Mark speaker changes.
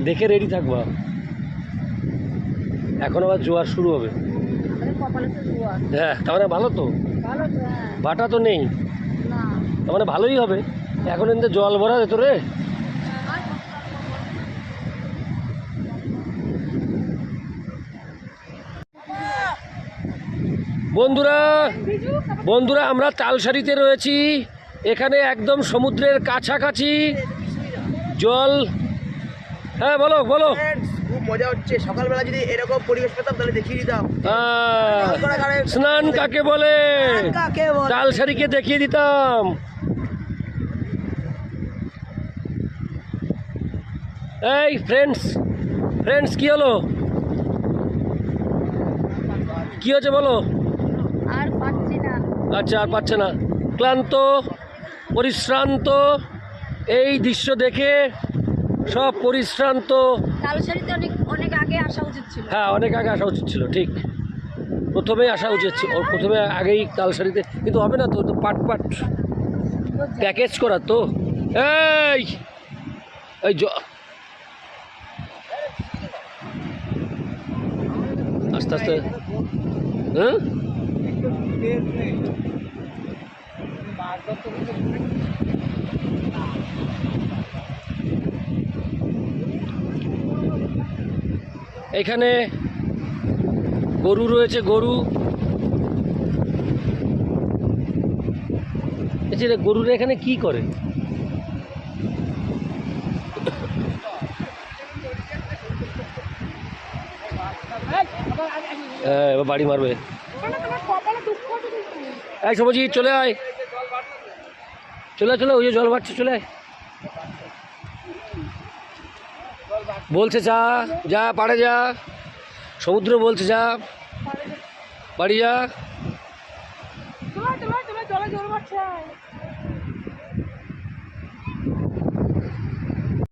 Speaker 1: দেখে রেডি থাকবা, এখন আবার জোয়ার শুরু হবে। হ্যাঁ, তার মানে ভালো তো, ভাটা তো নেই, তার মানে ভালোই হবে। এখন কিন্তু জল ভরা ভেতরে। বন্ধুরা বন্ধুরা আমরা তালসারিতে রয়েছি, এখানে একদম সমুদ্রের কাছাকাছি জল। হ্যাঁ বলো বলো।
Speaker 2: খুব মজা হচ্ছে, সকালবেলা যদি এরকম পরিবেশ পেতাম তাহলে দেখিয়ে দিতাম
Speaker 1: স্নান কাকে বলে, তালসারিকে দেখিয়ে দিতাম। এই ফ্রেন্ডস ফ্রেন্ডস কি হলো, কি হচ্ছে বলো?
Speaker 3: আর পাচ্ছি না।
Speaker 1: আচ্ছা, আর পাচ্ছে না, ক্লান্ত পরিশ্রান্ত, এই দৃশ্য দেখে সব পরিশ্রান্ত।
Speaker 3: তালসারিতে অনেক অনেক আগে আসা উচিত ছিল।
Speaker 1: হ্যাঁ, অনেক আগে আসা উচিত ছিল, ঠিক প্রথমেই আসা উচিত ছিল, প্রথমে আগেই তালসারিতে, কিন্তু হবে না তো, তো পাট পাট প্যাকেজ করা তো। এই এই আস্তে আস্তে। হ্যাঁ, এখানে গরু রয়েছে, গরু। আচ্ছা, গরুরা এখানে কি করে? হ্যাঁ, এবার বাড়ি মারবে। এই সবজি চলে আয়, চলে চলে, ওই যে জল বাড়ছে, চলে আয়। বলছে যা যা, পাড়ে যা, সমুদ্র বলছে যা, বাড়ি যা।